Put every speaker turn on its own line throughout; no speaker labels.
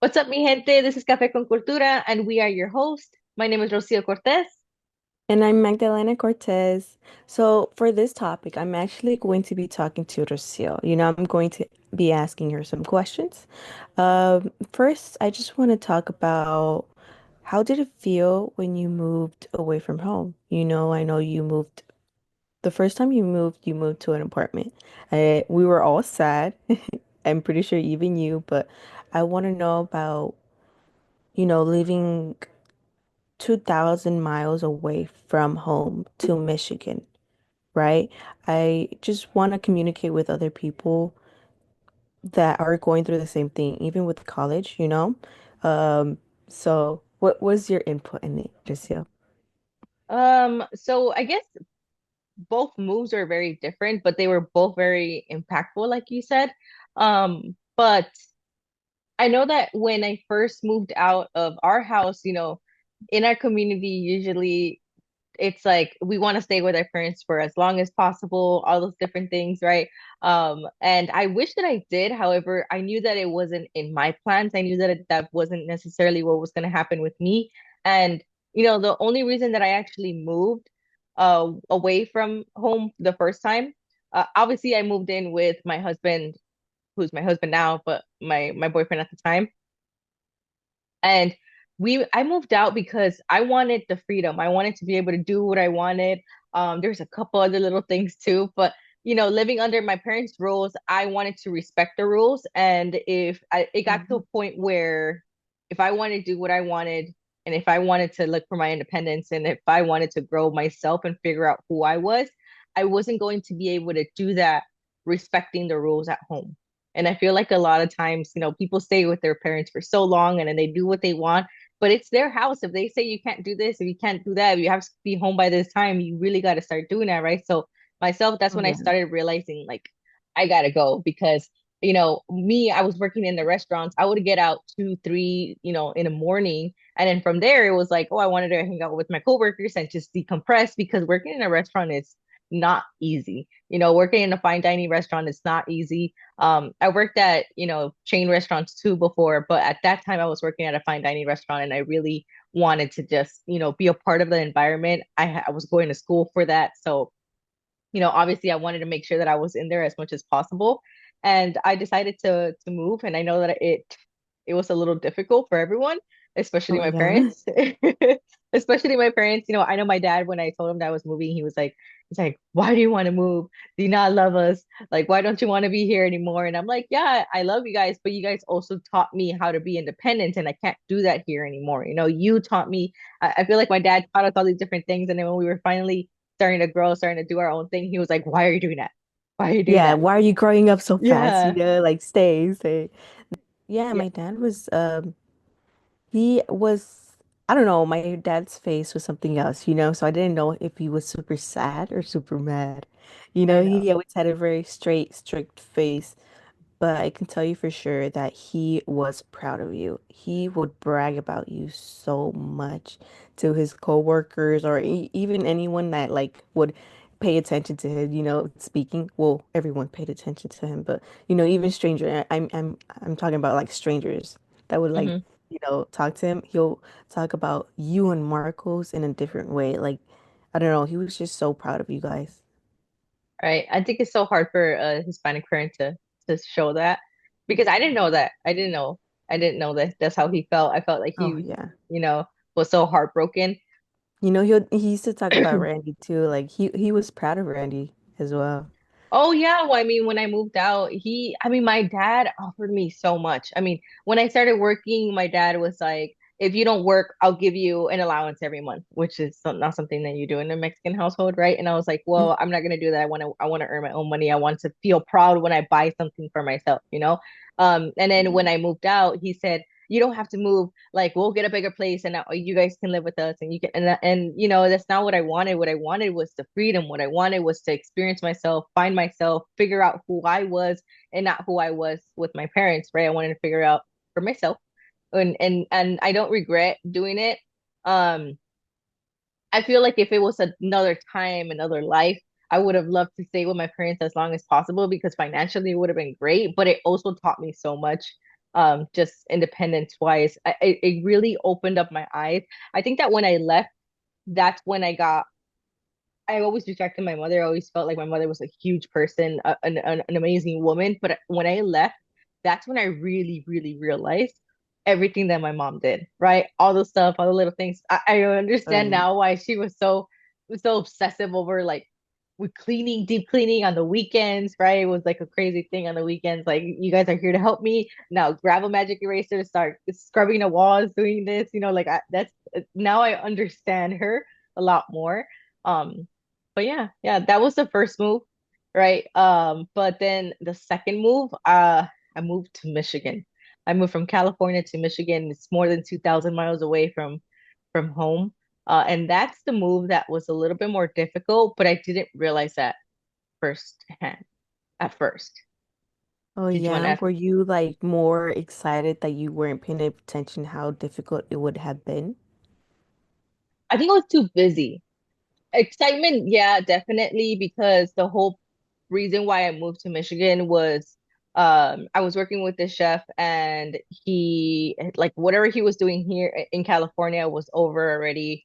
What's up, mi gente? This is Café con Cultura, and we are your host. My name is Rocio Cortez.
And I'm Magdalena Cortez. So, for this topic, I'm actually going to be talking to Rocio. I'm going to be asking her some questions. First, I just want to talk about how did it feel when you moved away from home? I know you moved, the first time you moved to an apartment. We were all sad. I'm pretty sure even you, but I want to know about, leaving 2,000 miles away from home to Michigan, right? I just want to communicate with other people that are going through the same thing, even with college. Um, so what was your input in it, Tricia?
So I guess both moves are very different, but they were both very impactful, like you said. But I know that when I first moved out of our house, in our community, usually it's like we want to stay with our parents for as long as possible, all those different things, right? And I wish that I did. However, I knew that it wasn't in my plans. I knew that that wasn't necessarily what was going to happen with me. And the only reason that I actually moved away from home the first time, obviously I moved in with my husband, who's my husband now, but my boyfriend at the time. And I moved out because I wanted the freedom. I wanted to be able to do what I wanted. There's a couple other little things too, but living under my parents' rules, I wanted to respect the rules. And it got to a
Mhm.
point where if I wanted to do what I wanted, and if I wanted to look for my independence, and if I wanted to grow myself and figure out who I wasn't going to be able to do that respecting the rules at home. And I feel like a lot of times, people stay with their parents for so long and then they do what they want, but it's their house. If they say you can't do this, if you can't do that, if you have to be home by this time, you really got to start doing that, right? So myself, that's
Oh
when I
yeah.
started realizing like I gotta go because I was working in the restaurants. I would get out 2, 3, in the morning. And then from there, it was like, oh, I wanted to hang out with my coworkers and just decompress because working in a restaurant is not easy. Working in a fine dining restaurant is not easy. I worked at, chain restaurants too before, but at that time I was working at a fine dining restaurant and I really wanted to just, be a part of the environment. I was going to school for that. So, obviously I wanted to make sure that I was in there as much as possible. And I decided to move. And I know that it was a little difficult for everyone, especially
Oh
my
yeah.
parents. Especially my parents. I know my dad when I told him that I was moving, he's like, why do you want to move? Do you not love us? Like, why don't you want to be here anymore? And I'm like, yeah, I love you guys, but you guys also taught me how to be independent, and I can't do that here anymore. You taught me. I feel like my dad taught us all these different things, and then when we were finally starting to grow, starting to do our own thing, he was like, why are you doing that? Why are you doing
Yeah,
that?
why are you growing up so fast?
Yeah.
Like stay. Yeah,
Yeah.
my dad was he was, I don't know, my dad's face was something else, so I didn't know if he was super sad or super mad.
I know.
He always had a very straight, strict face, but I can tell you for sure that he was proud of you. He would brag about you so much to his coworkers or even anyone that like would pay attention to him, speaking. Well, everyone paid attention to him, but even stranger. I'm talking about like strangers that would like,
Hmm.
talk to him. He'll talk about you and Marcos in a different way. Like, I don't know, he was just so proud of you guys.
Right. I think it's so hard for a Hispanic parent to show that because I didn't know that. I didn't know that that's how he felt. I felt like
Oh
he,
yeah.
you know, was so heartbroken.
He used to talk about Randy too. Like he was proud of Randy as well.
Oh yeah, well, I mean, when I moved out, my dad offered me so much. I mean, when I started working, my dad was like, if you don't work, I'll give you an allowance every month, which is not something that you do in a Mexican household, right? And I was like, well, I'm not gonna do that. I want to earn my own money. I want to feel proud when I buy something for myself. And then when I moved out, he said, you don't have to move. Like, we'll get a bigger place, and you guys can live with us, and you can. And that's not what I wanted. What I wanted was the freedom. What I wanted was to experience myself, find myself, figure out who I was, and not who I was with my parents. Right? I wanted to figure out for myself, and I don't regret doing it. Um, I feel like if it was another time, another life, I would have loved to stay with my parents as long as possible because financially it would have been great, but it also taught me so much. just independence wise. It really opened up my eyes. I think that when I left, that's when I always respected my mother. I always felt like my mother was a huge person, an amazing woman. But when I left, that's when I really, really realized everything that my mom did, right? All the stuff, all the little things. I understand
Right.
now why she was so obsessive over like with cleaning, deep cleaning on the weekends, right? It was like a crazy thing on the weekends. Like, you guys are here to help me. Now grab a magic eraser, start scrubbing the walls, doing this, like that's now I understand her a lot more. Um, but yeah, yeah, that was the first move, right? But then the second move, I moved to Michigan. I moved from California to Michigan. It's more than 2,000 miles away from home. And that's the move that was a little bit more difficult, but I didn't realize that firsthand at first.
Oh
Did you want to
yeah,
ask?
were you like more excited that you weren't paying attention how difficult it would have been?
I think I was too busy. Excitement, yeah, definitely, because the whole reason why I moved to Michigan was I was working with this chef and he like whatever he was doing here in California was over already.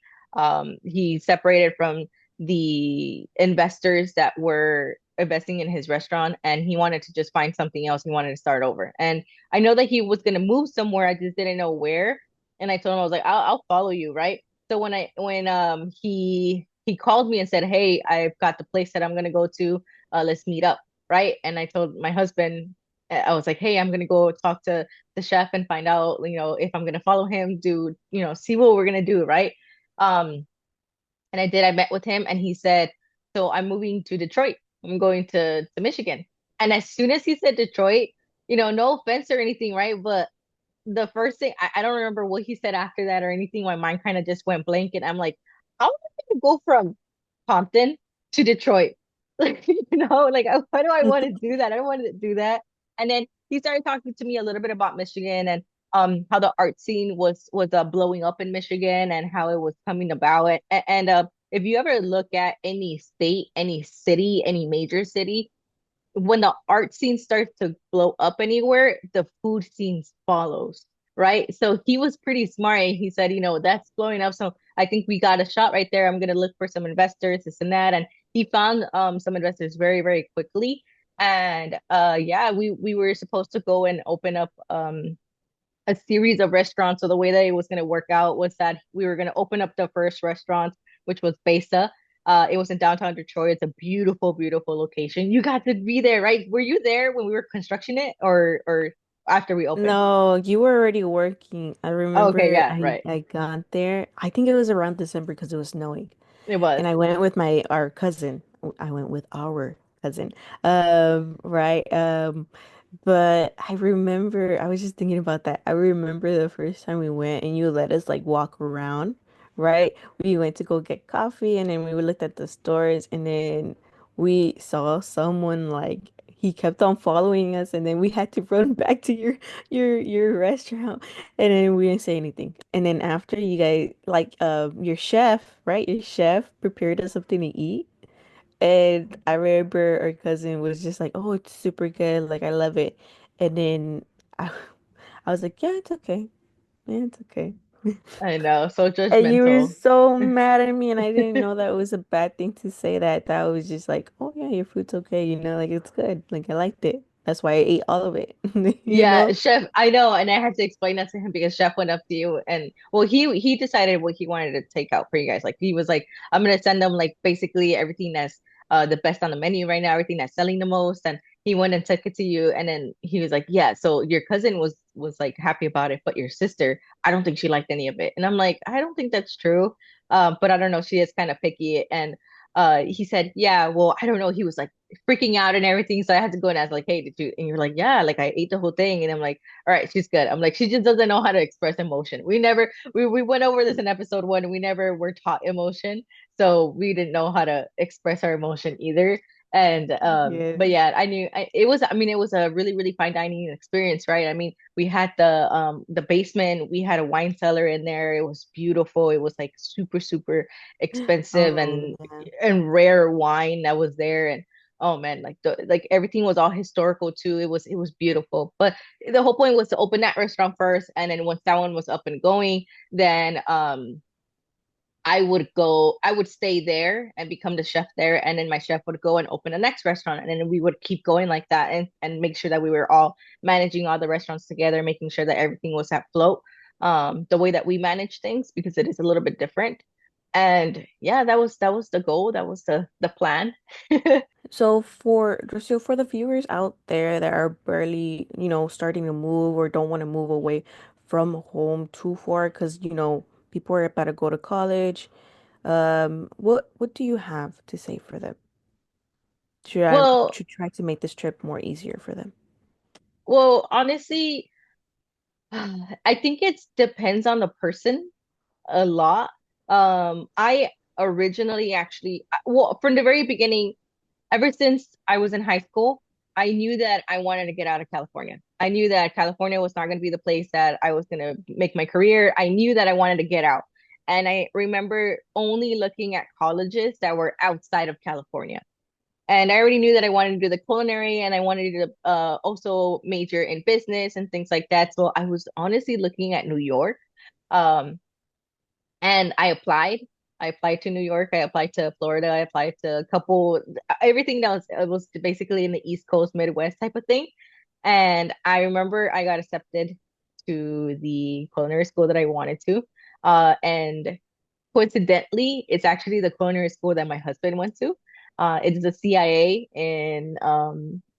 He separated from the investors that were investing in his restaurant and he wanted to just find something else. He wanted to start over. And I know that he was gonna move somewhere, I just didn't know where. And I told him I was like, I'll follow you, right? So when he called me and said, "Hey, I've got the place that I'm gonna go to. Let's meet up." Right? And I told my husband, I was like, "Hey, I'm gonna go talk to the chef and find out, if I'm gonna follow him, see what we're gonna do." Right? Um, and I did. I met with him, and he said, "So I'm moving to Detroit. I'm going to Michigan." And as soon as he said Detroit, no offense or anything, right? But the first thing I don't remember what he said after that or anything. My mind kind of just went blank, and I'm like, how am I gonna go from Compton to Detroit? Like, like why do I want to do that? I don't want to do that. And then he started talking to me a little bit about Michigan and how the art scene was blowing up in Michigan and how it was coming about. And if you ever look at any state, any city, any major city, when the art scene starts to blow up anywhere, the food scene follows, right? So he was pretty smart and he said, that's blowing up. So I think we got a shot right there. I'm gonna look for some investors, this and that. And he found some investors very, very quickly. And yeah, we were supposed to go and open up a series of restaurants. So the way that it was going to work out was that we were going to open up the first restaurant, which was Besa. It was in downtown Detroit. It's a beautiful, beautiful location. You got to be there, right? Were you there when we were constructing it, or after we opened?
No, you were already working. I
Oh, okay,
remember
yeah,
I
right.
I got there. I think it was around December because it was snowing.
It was.
And I went with my our cousin. I went with our cousin. Right. But I remember I was just thinking about that. I remember the first time we went and you let us like walk around, right? We went to go get coffee and then we looked at the stores and then we saw someone like he kept on following us and then we had to run back to your restaurant and then we didn't say anything. And then after you guys like your chef, right? Your chef prepared us something to eat. And I remember our cousin was just like, "Oh, it's super good. Like I love it." And then I, I was like, "Yeah, it's okay. Yeah, it's okay."
I know, so
And you were
judgmental.
so mad at me, and I didn't know that was a bad thing to say that. That was just like, "Oh yeah, your food's okay. Like it's good. Like I liked it. That's why I ate all of it." You
Yeah,
know?
Chef, I know, and I had to explain that to him because Chef went up to you and well, he decided what he wanted to take out for you guys. Like he was like, I'm gonna send them like basically everything that's the best on the menu right now, everything that's selling the most. And he went and took it to you, and then he was like, yeah, so your cousin was like happy about it, but your sister, I don't think she liked any of it. And I'm like, I don't think that's true. But I don't know, she is kind of picky. And he said, yeah, well, I don't know. He was like freaking out and everything. So I had to go and ask, like, hey, did you? And you're like, yeah, like I ate the whole thing. And I'm like, all right, she's good. I'm like, she just doesn't know how to express emotion. We went over this in episode one. We never were taught emotion. So we didn't know how to express our emotion either. And
Yeah.
but yeah, it was, I mean, it was a really, really fine dining experience, right? I mean, we had the basement, we had a wine cellar in there. It was beautiful. It was like super, super expensive
Oh
and
yeah.
rare wine that was there. And oh man, like everything was all historical too. It was beautiful. But the whole point was to open that restaurant first, and then once that one was up and going, then I would stay there and become the chef there, and then my chef would go and open the next restaurant, and then we would keep going like that, and make sure that we were all managing all the restaurants together, making sure that everything was at float, the way that we manage things because it is a little bit different. And yeah, that was the goal, that was the plan.
So for the viewers out there that are barely, starting to move or don't want to move away from home too far because, people are about to go to college, what do you have to say for them? Should I
Well,
should try to make this trip more easier for them?
honestly, I think it depends on the person a lot. I originally actually, well, from the very beginning, ever since I was in high school, I knew that I wanted to get out of California. I knew that California was not going to be the place that I was going to make my career. I knew that I wanted to get out. And I remember only looking at colleges that were outside of California. And I already knew that I wanted to do the culinary and I wanted to also major in business and things like that. So I was honestly looking at New York. Um, and I applied. I applied to New York. I applied to Florida. I applied to a couple, everything that was, it was basically in the East Coast, Midwest type of thing. And I remember I got accepted to the culinary school that I wanted to. And coincidentally, it's actually the culinary school that my husband went to. It's the CIA in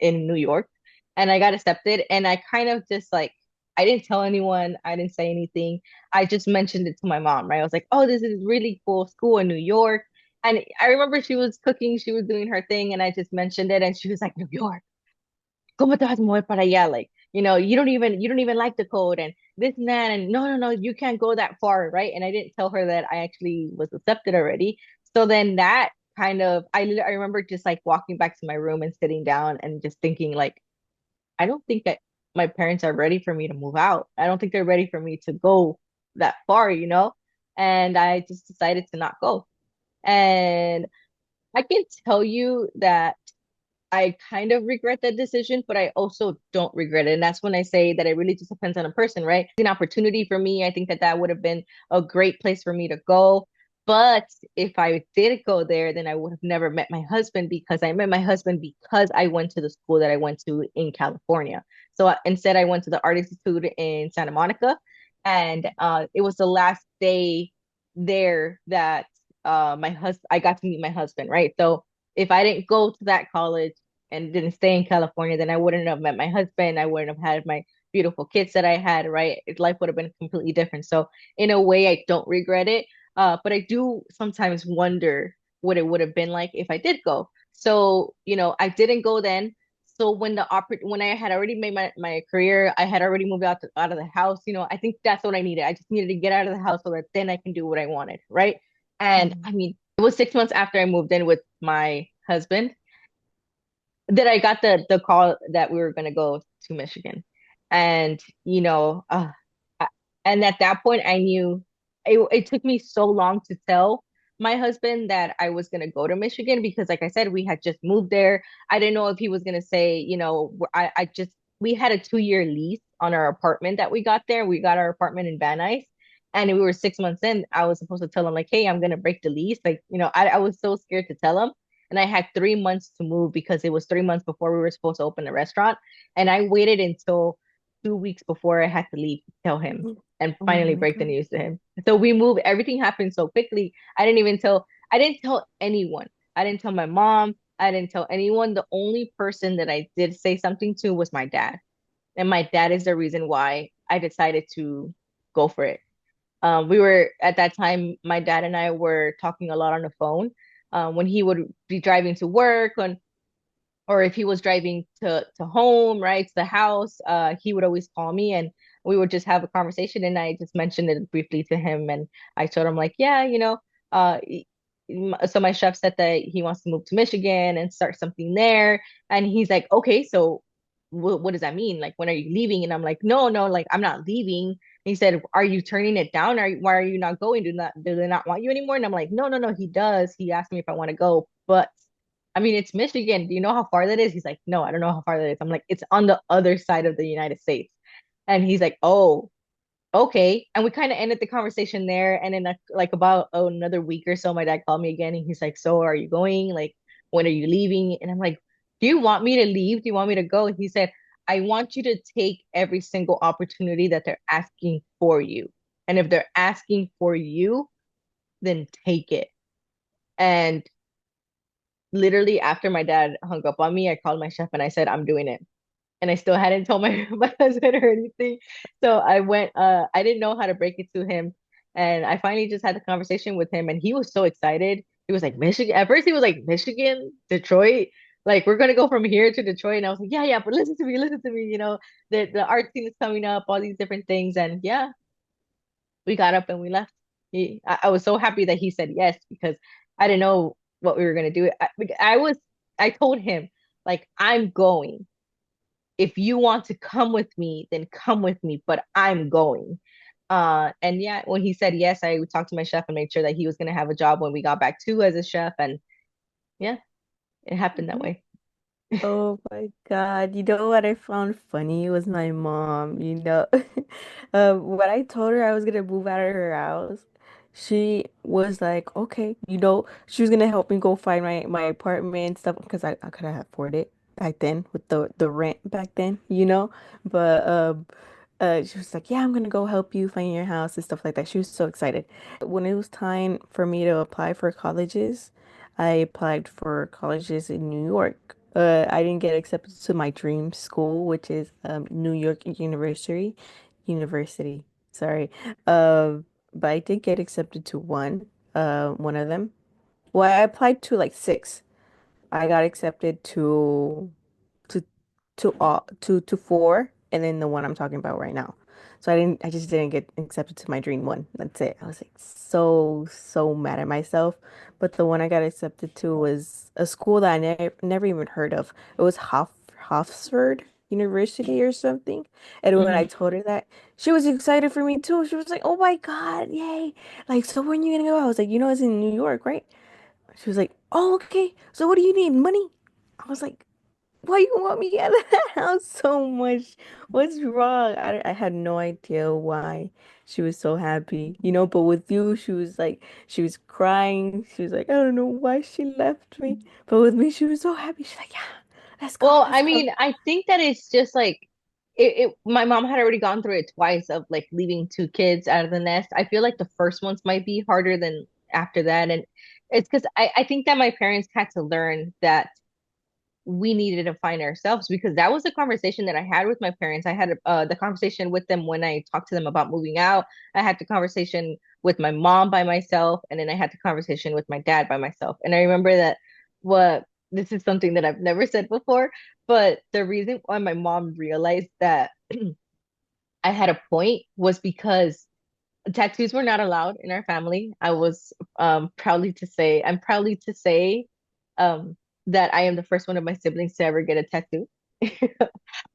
New York, and I got accepted. And I kind of just like I didn't tell anyone. I didn't say anything. I just mentioned it to my mom. Right? I was like, "Oh, this is really cool school in New York." And I remember she was cooking, she was doing her thing, and I just mentioned it, and she was like, "New York. ¿Cómo te vas a mover para allá? Like, you don't even like the code and this and that. And no, no, no, you can't go that far, right?" And I didn't tell her that I actually was accepted already. So then that kind of, I remember just like walking back to my room and sitting down and just thinking like, I don't think that my parents are ready for me to move out. I don't think they're ready for me to go that far. And I just decided to not go. And I can tell you that I kind of regret that decision, but I also don't regret it. And that's when I say that it really just depends on a person, right? It's an opportunity for me. I think that that would have been a great place for me to go. But if I did go there, then I would have never met my husband because I met my husband because I went to the school that I went to in California. So instead, I went to the Art Institute in Santa Monica. And it was the last day there that I got to meet my husband, right? So if I didn't go to that college and didn't stay in California, then I wouldn't have met my husband. I wouldn't have had my beautiful kids that I had, right? Life would have been completely different. So in a way, I don't regret it. But I do sometimes wonder what it would have been like if I did go. So, I didn't go then. So when I had already made my career, I had already moved out of the house. I think that's what I needed. I just needed to get out of the house so that then I can do what I wanted, right? And
Mhm.
I mean, it was 6 months after I moved in with my husband that I got the call that we were going to go to Michigan. And, I- and at that point, I knew it took me so long to tell my husband that I was going to go to Michigan because, like I said, we had just moved there. I didn't know if he was going to say, we had a 2-year lease on our apartment that we got there. We got our apartment in Van Nuys. And we were 6 months in. I was supposed to tell him, like, hey, I'm going to break the lease. Like, I was so scared to tell him, and I had 3 months to move because it was 3 months before we were supposed to open the restaurant. And I waited until 2 weeks before I had to leave to tell him and
Oh
finally
my
break the
God.
news to him. So we moved, everything happened so quickly. I didn't tell anyone. I didn't tell my mom. I didn't tell anyone. The only person that I did say something to was my dad. And my dad is the reason why I decided to go for it. We were at that time, my dad and I were talking a lot on the phone when he would be driving to work or if he was driving to home, right, to the house. He would always call me and we would just have a conversation. And I just mentioned it briefly to him. And I told him, like, yeah, so my chef said that he wants to move to Michigan and start something there. And he's like, okay, so what does that mean? Like, when are you leaving? And I'm like, no, no, like, I'm not leaving. He said, "Are you turning it down? Why are you not going? Do they not want you anymore?" And I'm like, "No, no, no. He does. He asked me if I want to go, but I mean, it's Michigan. Do you know how far that is? He's like, no, I don't know how far that is. I'm like, it's on the other side of the United States. And he's like, oh, okay. And we kind of ended the conversation there. And then like about another week or so, my dad called me again and he's like, so are you going? Like, when are you leaving? And I'm like, do you want me to leave? Do you want me to go? And he said, I want you to take every single opportunity that they're asking for you. And if they're asking for you, then take it. And literally after my dad hung up on me, I called my chef and I said, I'm doing it. And I still hadn't told my, my husband or anything. So I went, I didn't know how to break it to him. And I finally just had the conversation with him and he was so excited. He was like, Michigan. At first he was like, Michigan, Detroit. Like, we're gonna go from here to Detroit. And I was like, yeah, yeah, but listen to me, the art scene is coming up, all these different things. And yeah, we got up and we left. I was so happy that he said yes because I didn't know what we were gonna do. I told him, like, I'm going. If you want to come with me, then come with me, but I'm going. And yeah, when he said yes, I talked to my chef and made sure that he was gonna have a job when we got back too as a chef. And yeah, it happened that way.
Oh my God. You know what I found funny was my mom, you know. When I told her I was gonna move out of her house, she was like, okay, you know, she was gonna help me go find my apartment and stuff because I couldn't afford it back then with the rent back then, you know. But she was like, yeah, I'm gonna go help you find your house and stuff like that. She was so excited. When it was time for me to apply for colleges, I applied for colleges in New York. I didn't get accepted to my dream school, which is New York University. University, sorry. But I did get accepted to one of them. Well, I applied to like six. I got accepted to to four, and then the one I'm talking about right now. So I just didn't get accepted to my dream one. That's it. I was like so mad at myself. But the one I got accepted to was a school that I never even heard of. It was Hofsford University or something. And when I
Mhm.
told her that, she was excited for me too. She was like, "Oh my God, yay!" Like, so when you gonna go? I was like, "You know, it's in New York, right?" She was like, "Oh, okay. So what do you need? Money?" I was like, why you want me out of the house so much? What's wrong? I had no idea why she was so happy, you know, but with you, she was like, she was crying. She was like, I don't know why she left me. But with me, she was so happy. She's like, yeah,
Well,
let's
I
go.
mean, I think that it's just like my mom had already gone through it twice of like leaving two kids out of the nest. I feel like the first ones might be harder than after that. And it's because I think that my parents had to learn that we needed to find ourselves because that was the conversation that I had with my parents. I had the conversation with them when I talked to them about moving out. I had the conversation with my mom by myself, and then I had the conversation with my dad by myself. And I remember that what this is something that I've never said before, but the reason why my mom realized that I had a point was because tattoos were not allowed in our family. I'm proudly to say that I am the first one of my siblings to ever get a tattoo.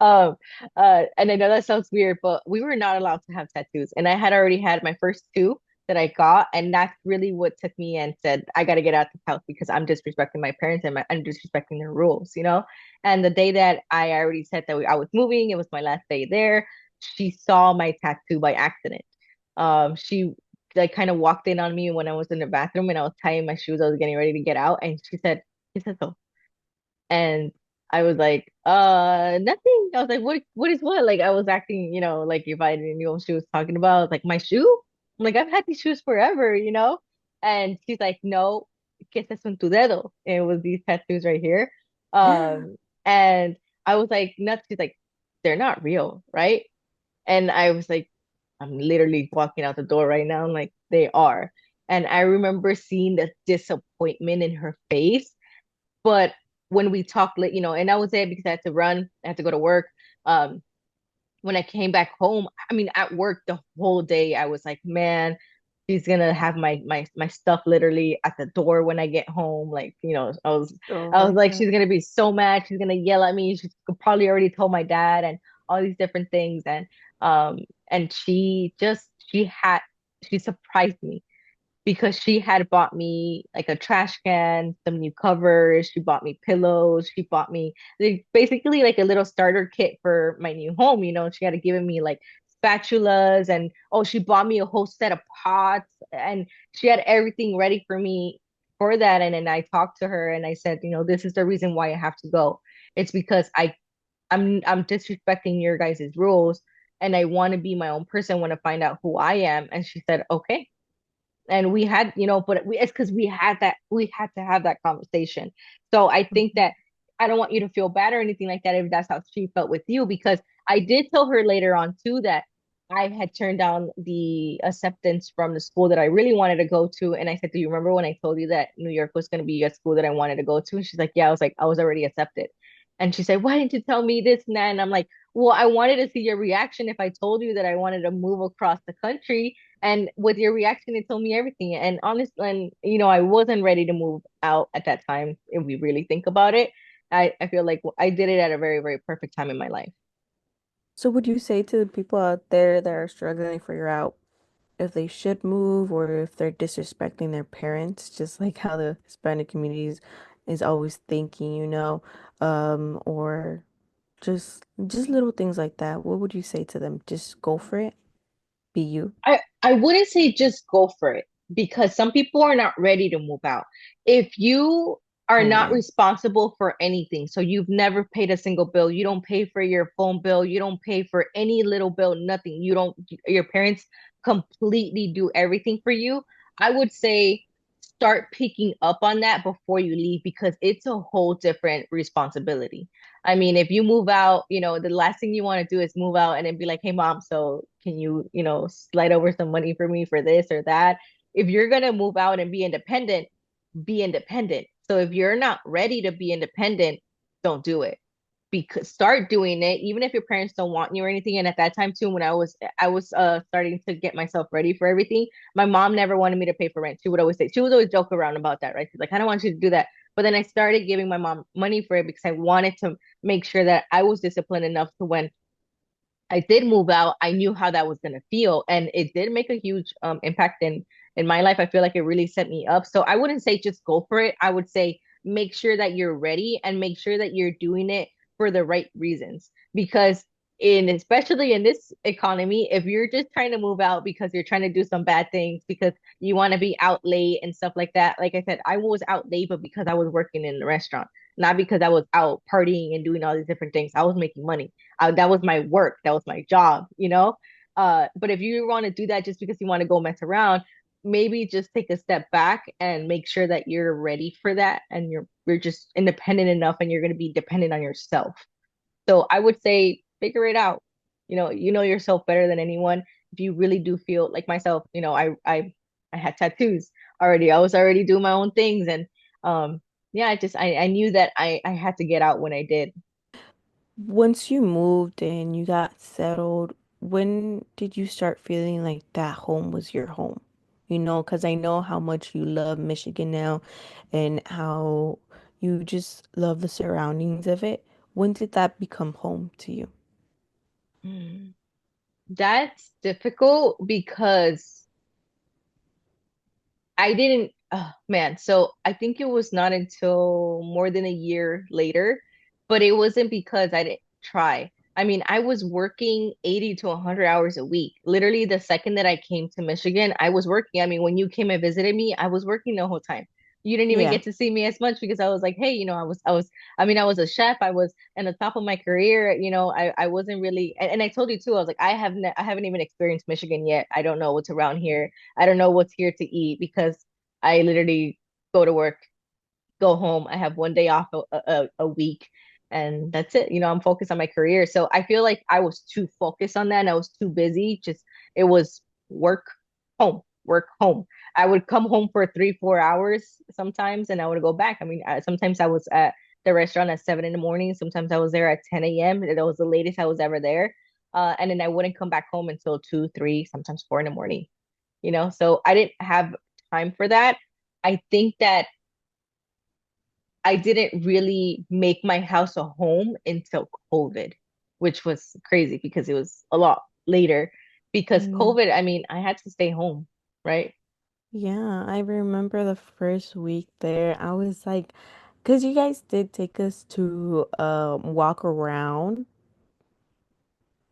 Um, and I know that sounds weird, but we were not allowed to have tattoos. And I had already had my first two that I got, and that's really what took me and said, I got to get out of the house because I'm disrespecting my parents and I'm disrespecting their rules. And the day that I already said that I was moving, it was my last day there. She saw my tattoo by accident. She like kind of walked in on me when I was in the bathroom and I was tying my shoes. I was getting ready to get out, and she said so. And I was like, nothing. I was like, what is what? Like I was acting, like if I didn't know what she was talking about. I was like, my shoe? I'm like, I've had these shoes forever. And she's like, no, ¿qué es eso en tu dedo? And it was these tattoos right here. And I was like, nuts. She's like, they're not real, right? And I was like, I'm literally walking out the door right now. I'm like, they are. And I remember seeing the disappointment in her face. But when we talked, and I was there because I had to run, I had to go to work. Um, when I came back home, I mean, at work the whole day, I was like, man, she's gonna have my stuff literally at the door when I get home. Like,
Oh
I was
my
like,
God.
she's gonna be so mad. She's gonna yell at me. She probably already told my dad and all these different things. Um, and she surprised me. because she had bought me like a trash can, some new covers, she bought me pillows, she bought me like, basically like a little starter kit for my new home, you know. She had given me like spatulas and oh, she bought me a whole set of pots and she had everything ready for me for that. And then I talked to her and I said, you know, this is the reason why I have to go. It's because I'm disrespecting your guys' rules and I want to be my own person, want to find out who I am. And she said, okay. And we had, you know, but it's because we had to have that conversation. So I think
Mhm.
that I don't want you to feel bad or anything like that if that's how she felt with you, because I did tell her later on too that I had turned down the acceptance from the school that I really wanted to go to. And I said, do you remember when I told you that New York was going to be a school that I wanted to go to? And she's like, yeah. I was like, I was already accepted. And she said, why didn't you tell me this and that? And I'm like, well, I wanted to see your reaction if I told you that I wanted to move across the country, and with your reaction, it told me everything. And honestly, and you know, I wasn't ready to move out at that time. If we really think about it, I feel like I did it at a very, very perfect time in my life.
So would you say to the people out there that are struggling to figure out if they should move or if they're disrespecting their parents, just like how the Hispanic communities is always thinking, or just little things like that. What would you say to them? Just go for it. Be you.
I wouldn't say just go for it because some people are not ready to move out. If you are not
Mm.
responsible for anything, so you've never paid a single bill, you don't pay for your phone bill, you don't pay for any little bill, nothing. You don't, your parents completely do everything for you. I would say start picking up on that before you leave because it's a whole different responsibility. I mean, if you move out, you know, the last thing you want to do is move out and then be like, hey, mom, so can you, you know, slide over some money for me for this or that? If you're going to move out and be independent, be independent. So if you're not ready to be independent, don't do it. Because start doing it, even if your parents don't want you or anything. And at that time too, when I was starting to get myself ready for everything, my mom never wanted me to pay for rent. She would always say, she would always joke around about that, right? She's like, I don't want you to do that. But then I started giving my mom money for it because I wanted to make sure that I was disciplined enough to when I did move out, I knew how that was gonna feel, and it did make a huge impact in my life. I feel like it really set me up. So I wouldn't say just go for it. I would say make sure that you're ready and make sure that you're doing it for the right reasons. Because in especially in this economy, if you're just trying to move out because you're trying to do some bad things because you want to be out late and stuff like that, like I said, I was out late, but because I was working in the restaurant, not because I was out partying and doing all these different things. I was making money. That was my work. That was my job, you know? But if you want to do that just because you want to go mess around, maybe just take a step back and make sure that you're ready for that and you're just independent enough and you're going to be dependent on yourself. So I would say figure it out. You know yourself better than anyone. If you really do feel like myself, you know, I had tattoos already. I was already doing my own things and yeah, I knew that I had to get out when I did.
Once you moved and you got settled, when did you start feeling like that home was your home? Because I know how much you love Michigan now and how you just love the surroundings of it. When did that become home to you?
Mm. That's difficult because I didn't, oh man. So I think it was not until more than a year later, but it wasn't because I didn't try. I mean, I was working 80 to 100 hours a week. Literally, the second that I came to Michigan, I was working. I mean, when you came and visited me, I was working the whole time. You didn't even
Yeah.
get to see me as much because I was like, hey, you know, I mean, I was a chef. I was in the top of my career. You know, I wasn't really, and I told you too, I was like, I haven't even experienced Michigan yet. I don't know what's around here. I don't know what's here to eat because I literally go to work, go home. I have one day off a week, and that's it. You know, I'm focused on my career. So I feel like I was too focused on that and I was too busy. Just it was work, home, work, home. I would come home for 3, 4 hours sometimes, and I would go back. I mean, sometimes I was at the restaurant at 7 in the morning. Sometimes I was there at 10 a.m. That was the latest I was ever there. And then I wouldn't come back home until 2, 3, sometimes 4 in the morning. You know, so I didn't have time for that. I think that I didn't really make my house a home until COVID, which was crazy because it was a lot later. Because
Yeah.
COVID, I mean, I had to stay home, right?
Yeah, I remember the first week there. I was like, because you guys did take us to walk around.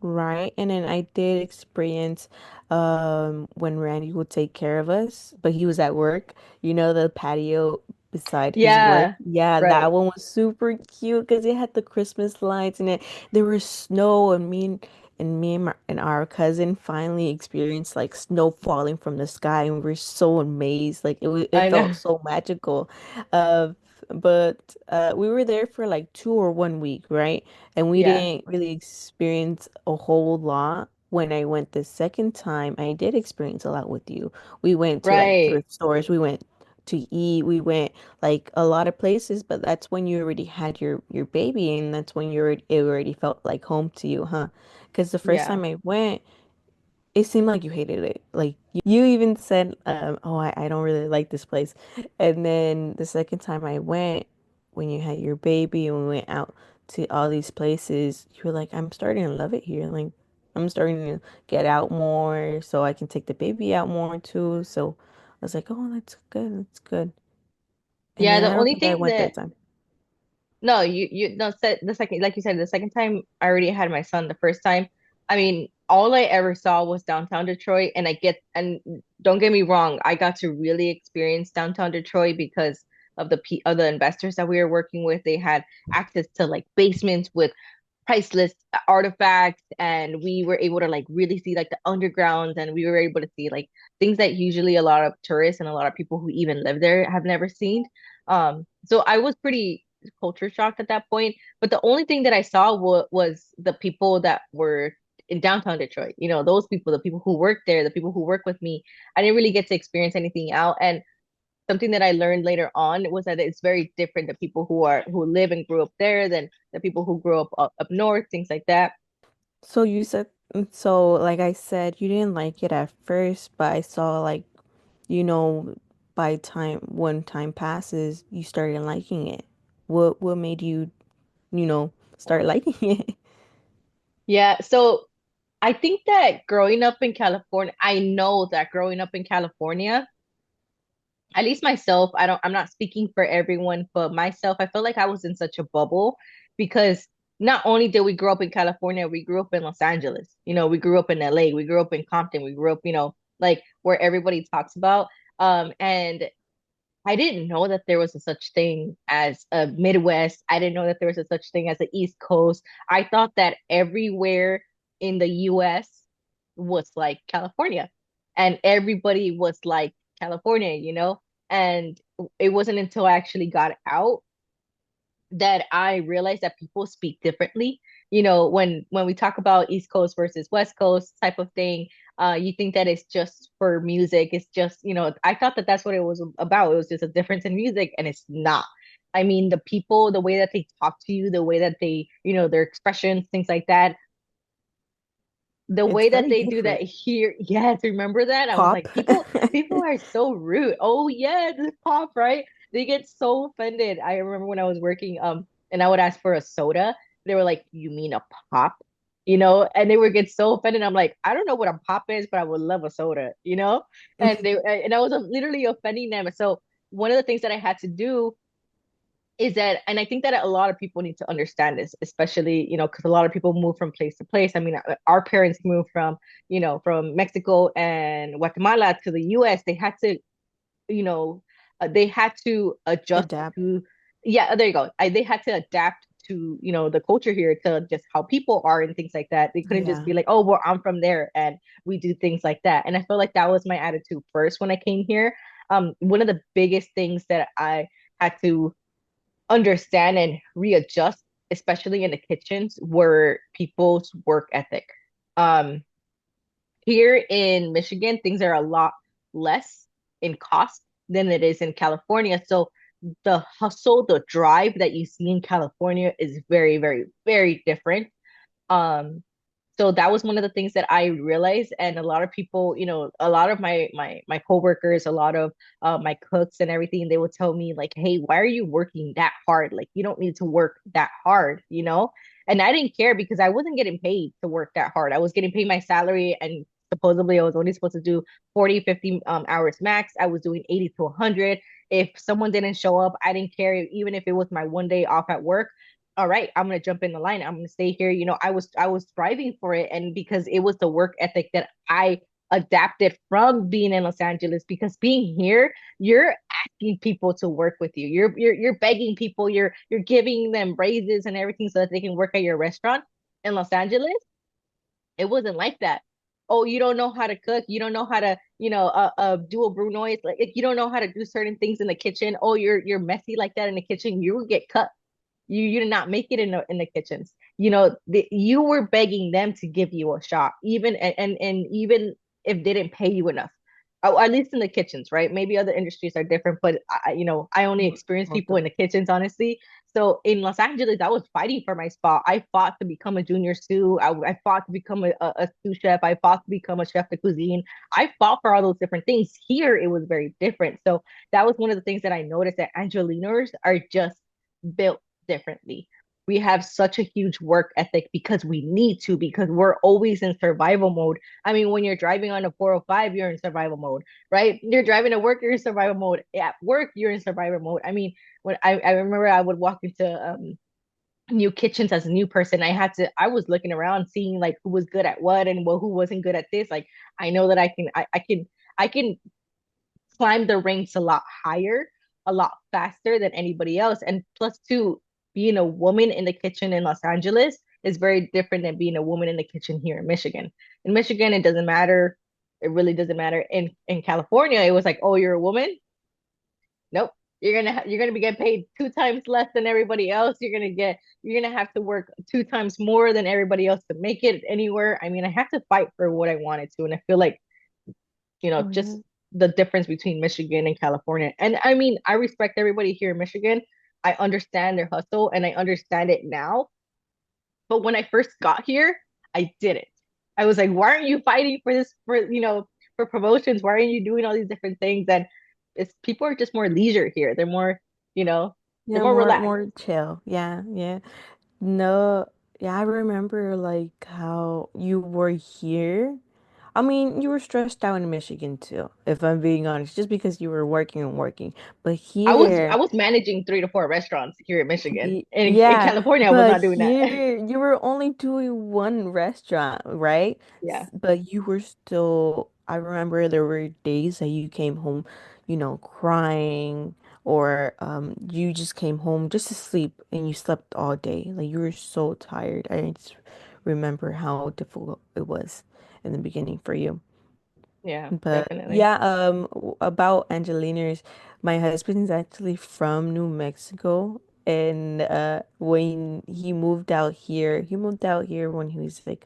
Right. And then I did experience when Randy would take care of us, but he was at work, the patio beside his work.
Yeah,
Yeah, that
right.
one was super cute because it had the Christmas lights and there was snow and our cousin finally experienced like snow falling from the sky and we were so amazed. Like it
I
felt
know.
so magical. Uh but we were there for like 2 or 1 week, right? And we
Yeah,
didn't really experience a whole lot. When I went the second time, I did experience a lot with you. We went to like
right.
thrift stores, we went to eat, we went like a lot of places, but that's when you already had your baby and that's when it already felt like home to you, huh? Because the first
Yeah.
time I went, it seemed like you hated it. Like you even said, "Oh, I don't really like this place." And then the second time I went, when you had your baby and we went out to all these places, you were like, "I'm starting to love it here. Like, I'm starting to get out more, so I can take the baby out more too." So I was like, "Oh, that's good. That's good." And
Yeah,
then
the
I don't
only
think I
thing
went
that
third time.
no, you no said the second, like you said, the second time I already had my son. The first time, I mean, all I ever saw was downtown Detroit, and and don't get me wrong, I got to really experience downtown Detroit because of of the investors that we were working with. They had access to like basements with priceless artifacts, and we were able to like really see like the undergrounds, and we were able to see like things that usually a lot of tourists and a lot of people who even live there have never seen. So I was pretty culture shocked at that point, but the only thing that I saw was the people that were in downtown Detroit. You know, those people, the people who work there, the people who work with me. I didn't really get to experience anything out. And something that I learned later on was that it's very different, the people who live and grew up there than the people who grew up north, things like that.
So you said, so like I said, you didn't like it at first, but I saw like you know, by time when time passes, you started liking it. What made you, start liking it?
Yeah, so I think that growing up in California, I know that growing up in California, at least myself, I'm not speaking for everyone, but myself, I felt like I was in such a bubble because not only did we grow up in California, we grew up in Los Angeles. You know, we grew up in LA, we grew up in Compton, we grew up, like where everybody talks about. And I didn't know that there was a such thing as a Midwest. I didn't know that there was a such thing as the East Coast. I thought that everywhere in the US was like California and everybody was like California, you know? And it wasn't until I actually got out that I realized that people speak differently. You know, when we talk about East Coast versus West Coast type of thing, you think that it's just for music. It's just, I thought that that's what it was about. It was just a difference in music, and it's not. I mean, the people, the way that they talk to you, the way that they, their expressions, things like that, the
It's
way that
very
they do that
different.
here. Yes, remember that? I was
Pop.
like, people are so rude. Oh yeah, this pop, right? They get so offended. I remember when I was working, and I would ask for a soda. They were like, "You mean a pop?" You know, and they would get so offended. I'm like, I don't know what a pop is, but I would love a soda, you know? And I was literally offending them. So one of the things that I had to do is that, and I think that a lot of people need to understand this, especially, because a lot of people move from place to place. I mean, our parents moved from, from Mexico and Guatemala to the US. They had to, you know, they had to adjust
Adapt.
to, yeah, there you go. They had to adapt to, the culture here, to just how people are and things like that. They couldn't just
Yeah.
be like, oh, well, I'm from there and we do things like that. And I feel like that was my attitude first when I came here. One of the biggest things that I had to understand and readjust, especially in the kitchens, were people's work ethic. Um, Here in Michigan, things are a lot less in cost than it is in California. So the hustle, the drive that you see in California is very, very, very different. Um, so that was one of the things that I realized, and a lot of people, a lot of my coworkers, a lot of my cooks and everything, they would tell me like, "Hey, why are you working that hard? Like, you don't need to work that hard, you know?" And I didn't care because I wasn't getting paid to work that hard. I was getting paid my salary, and supposedly I was only supposed to do 40, 50 hours max. I was doing 80 to 100. If someone didn't show up, I didn't care, even if it was my one day off at work. All right, I'm gonna jump in the line. I'm gonna stay here. I was striving for it, and because it was the work ethic that I adapted from being in Los Angeles. Because being here, you're asking people to work with you. You're begging people. You're giving them raises and everything so that they can work at your restaurant. In Los Angeles, it wasn't like that. Oh, you don't know how to cook. You don't know how to, do a brunoise. Like, if you don't know how to do certain things in the kitchen. Oh, you're messy like that in the kitchen. You will get cut. You did not make it in the kitchens. You were begging them to give you a shot, even and even if they didn't pay you enough. At least in the kitchens, right? Maybe other industries are different, but I only experienced
Most
people
of
in the kitchens, honestly. So in Los Angeles, I was fighting for my spot. I fought to become a junior sous. I fought to become a sous chef. I fought to become a chef de cuisine. I fought for all those different things. Here, it was very different. So that was one of the things that I noticed, that Angelinos are just built differently. We have such a huge work ethic because we need to, because we're always in survival mode. I mean, when you're driving on a 405, you're in survival mode, right? You're driving to work, you're in survival mode. At work, you're in survival mode. I mean, when I remember I would walk into new kitchens as a new person, I was looking around seeing like who was good at what and who wasn't good at this. Like, I know that I can climb the ranks a lot higher, a lot faster than anybody else. And plus, two, being a woman in the kitchen in Los Angeles is very different than being a woman in the kitchen here in Michigan. In Michigan, it doesn't matter. It really doesn't matter. In California, it was like, oh, you're a woman? Nope. You're gonna be getting paid two times less than everybody else. You're gonna have to work two times more than everybody else to make it anywhere. I mean, I have to fight for what I wanted to, and I feel like
Oh yeah.
just the difference between Michigan and California. And I mean, I respect everybody here in Michigan. I understand their hustle and I understand it now. But when I first got here, I didn't. I was like, why aren't you fighting for this, for promotions? Why aren't you doing all these different things? And it's people are just more leisure here. You know, they're
Yeah,
more relaxed.
more chill. Yeah, yeah. No, yeah, I remember like how you were here. I mean, you were stressed out in Michigan too, if I'm being honest, just because you were working and working. But
I was I
here,
was managing 3 to 4 restaurants here in Michigan. In
Yeah,
California, I was
but
not doing that.
here you were only doing one restaurant, right?
Yeah.
But you were still, I remember there were days that you came home, crying, or you just came home just to sleep and you slept all day. Like you were so tired. I just remember how difficult it was in the beginning for you.
Yeah,
But
definitely.
yeah, about Angelinos, my husband's actually from New Mexico, and when he moved out here when he was like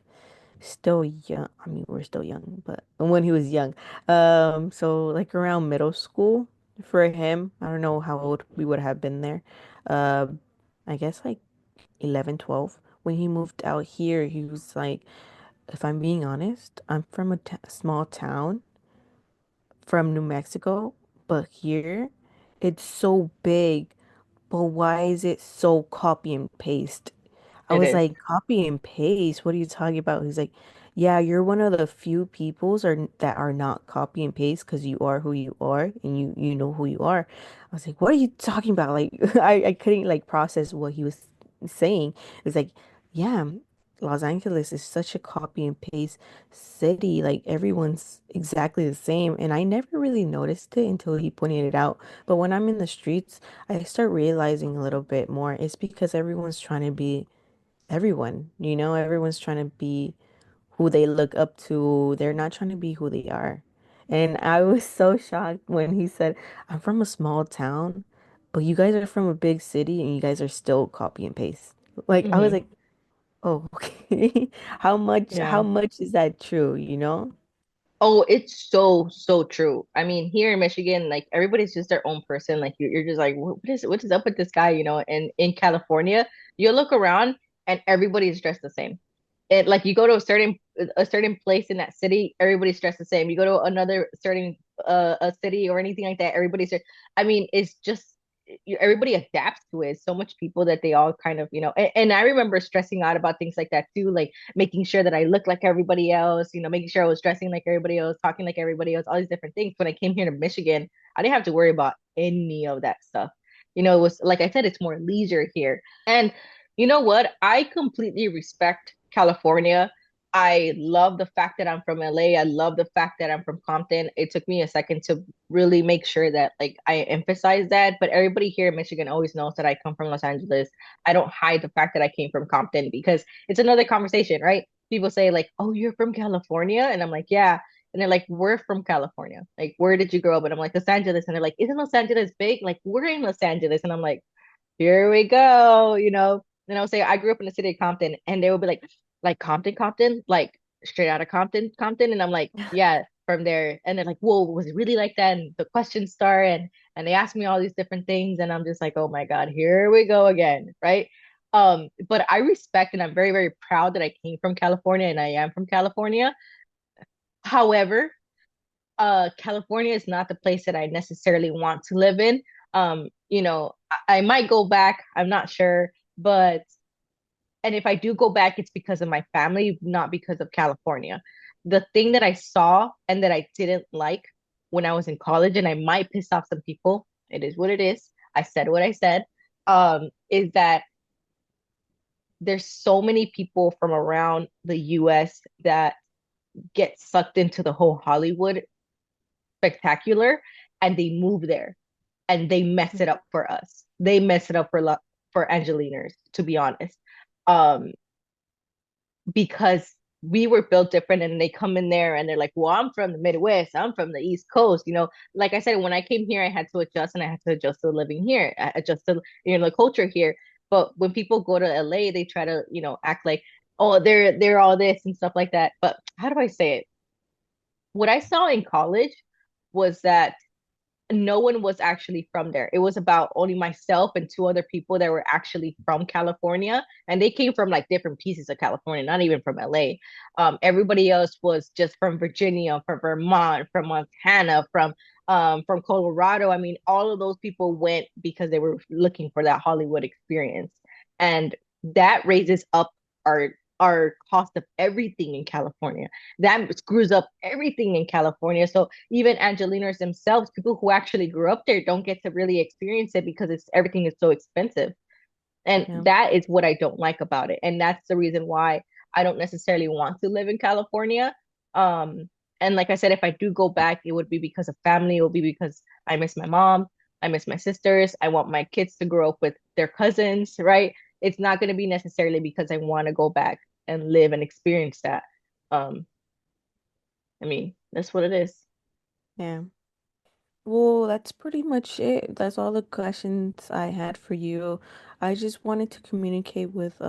still young. I mean, we're still young, but when he was young, so like around middle school for him. I don't know how old we would have been there. Um, I guess like 11, 12. When he moved out here, he was like, if I'm being honest, I'm from a t small town from New Mexico, but here it's so big. But why is it so copy and paste? I
It
was
is.
like, copy and paste? What are you talking about? He's like, yeah, you're one of the few peoples that are not copy and paste because you are who you are and you know who you are. I was like, what are you talking about? Like, I couldn't like process what he was saying. It's like, yeah, Los Angeles is such a copy and paste city. Like everyone's exactly the same. And I never really noticed it until he pointed it out. But when I'm in the streets, I start realizing a little bit more. It's because everyone's trying to be everyone, everyone's trying to be who they look up to. They're not trying to be who they are. And I was so shocked when he said, I'm from a small town, but you guys are from a big city and you guys are still copy and paste. Like I was
Hmm.
like, oh, okay. How
Yeah.
much is that true?
Oh, it's so true. I mean, here in Michigan, like everybody's just their own person. Like you're just like, what is up with this guy, And in California, you look around and everybody's dressed the same. It like you go to a certain place in that city, everybody's dressed the same. You go to another certain a city or anything like that, I mean, it's just everybody adapts to it. So much people that they all kind of, and I remember stressing out about things like that too, like making sure that I looked like everybody else, making sure I was dressing like everybody else, talking like everybody else, all these different things. When I came here to Michigan, I didn't have to worry about any of that stuff. It was like I said, it's more leisure here. And you know what? I completely respect California. I love the fact that I'm from LA. I love the fact that I'm from Compton. It took me a second to really make sure that like I emphasize that. But everybody here in Michigan always knows that I come from Los Angeles. I don't hide the fact that I came from Compton because it's another conversation, right? People say like, "Oh, you're from California," and I'm like, "Yeah." And they're like, "We're from California. Like, where did you grow up?" And I'm like, "Los Angeles." And they're like, "Isn't Los Angeles big?" Like, we're in Los Angeles, and I'm like, here we go. And I would say I grew up in the city of Compton, and they would be like Compton, Compton, like straight out of Compton, Compton, and I'm like, yeah, from there. And they're like, whoa, was it really like that? And the questions start, and they ask me all these different things, and I'm just like, oh my God, here we go again, right? But I respect and I'm very, very proud that I came from California and I am from California. However, California is not the place that I necessarily want to live in. I might go back, I'm not sure, but and if I do go back, it's because of my family, not because of California. The thing that I saw and that I didn't like when I was in college, and I might piss off some people, it is what it is. I said what I said, is that there's so many people from around the US that get sucked into the whole Hollywood spectacular and they move there and they mess it up for us. They mess it up for Angeliners, to be honest. Um, because we were built different and they come in there and they're like, well, I'm from the Midwest, I'm from the East Coast. Like I said, when I came here, I had to adjust and I had to adjust to living here, adjust to the culture here. But when people go to LA, they try to act like, oh, they're all this and stuff like that. But how do I say it? What I saw in college was that no one was actually from there. It was about only myself and two other people that were actually from California, and they came from like different pieces of California, not even from LA. Everybody else was just from Virginia, from Vermont, from Montana, from Colorado. I mean, all of those people went because they were looking for that Hollywood experience, and that raises up our cost of everything in California. That screws up everything in California. So even Angelinos themselves, people who actually grew up there, don't get to really experience it because it's everything is so expensive. And
Yeah.
that is what I don't like about it. And that's the reason why I don't necessarily want to live in California. Um, and like I said, if I do go back, it would be because of family. It will be because I miss my mom. I miss my sisters. I want my kids to grow up with their cousins, right? It's not going to be necessarily because I want to go back and live and experience that. Um, I mean, that's what it is.
Yeah. Well, that's pretty much it. That's all the questions I had for you. I just wanted to communicate with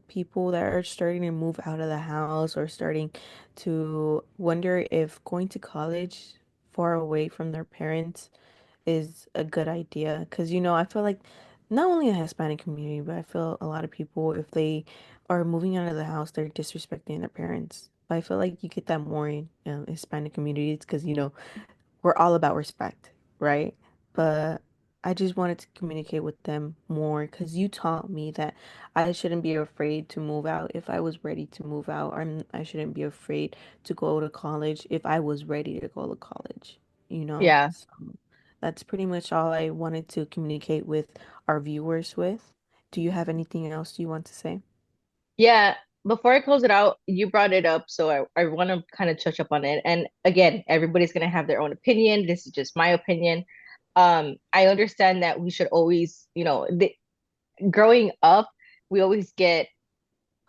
people that are starting to move out of the house or starting to wonder if going to college far away from their parents is a good idea. Because, I feel like not only a Hispanic community, but I feel a lot of people, if they are moving out of the house, they're disrespecting their parents. But I feel like you get that more in Hispanic communities because, we're all about respect, right? But I just wanted to communicate with them more because you taught me that I shouldn't be afraid to move out if I was ready to move out, or I shouldn't be afraid to go to college if I was ready to go to college, you know?
Yeah.
So that's pretty much all I wanted to communicate with our viewers with. Do you have anything else you want to say?
Yeah, before I close it out, you brought it up, so I want to kind of touch up on it. And again, everybody's gonna have their own opinion. This is just my opinion. I understand that we should always, growing up, we always get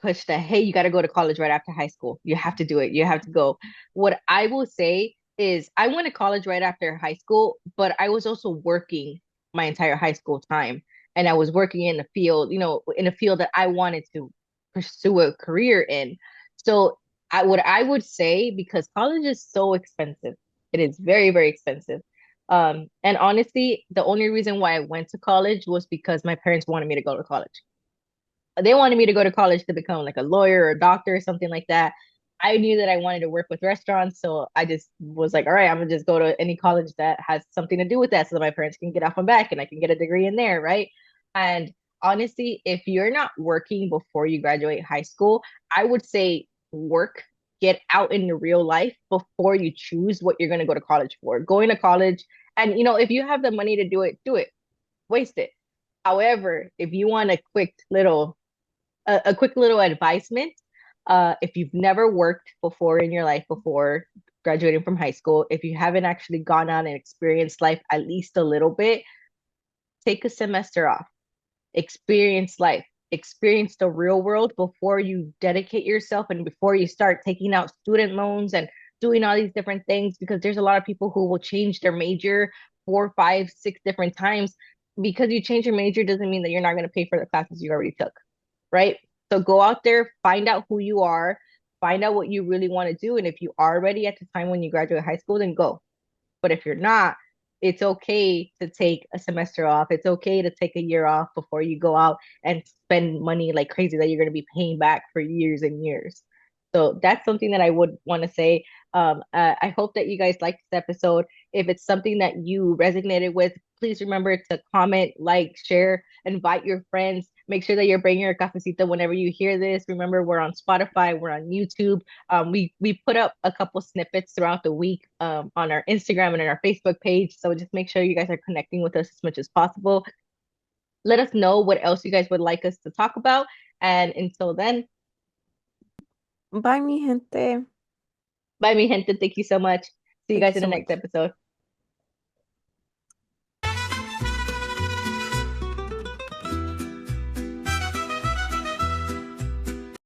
push that, hey, you got to go to college right after high school. You have to do it. You have to go. What I will say is, I went to college right after high school, but I was also working my entire high school time. And I was working in the field, in a field that I wanted to pursue a career in. So, what I would say, because college is so expensive, it is very, very expensive. And honestly, the only reason why I went to college was because my parents wanted me to go to college. They wanted me to go to college to become like a lawyer or a doctor or something like that. I knew that I wanted to work with restaurants, so I just was like, all right, I'm gonna just go to any college that has something to do with that so that my parents can get off my back and I can get a degree in there, right? And honestly, if you're not working before you graduate high school, I would say work, get out in the real life before you choose what you're gonna go to college for. Going to college, and if you have the money to do it, waste it. However, if you want a quick little advisement. If you've never worked before in your life before graduating from high school, if you haven't actually gone out and experienced life at least a little bit, take a semester off, experience life, experience the real world before you dedicate yourself and before you start taking out student loans and doing all these different things, because there's a lot of people who will change their major 4, 5, 6 different times. Because you change your major doesn't mean that you're not going to pay for the classes you already took, right? So go out there, find out who you are, find out what you really want to do. And if you are ready at the time when you graduate high school, then go. But if you're not, it's okay to take a semester off. It's okay to take a year off before you go out and spend money like crazy that you're going to be paying back for years and years. So that's something that I would want to say. I hope that you guys liked this episode. If it's something that you resonated with, please remember to comment, like, share, invite your friends. Make sure that you're bringing your cafecito whenever you hear this. Remember, we're on Spotify, we're on YouTube. We put up a couple snippets throughout the week on our Instagram and on our Facebook page. So just make sure you guys are connecting with us as much as possible. Let us know what else you guys would like us to talk about. And until then,
Bye, mi gente.
bye, mi gente. Thank you so much. See you
Thank you
guys in
so
the next
much.
episode.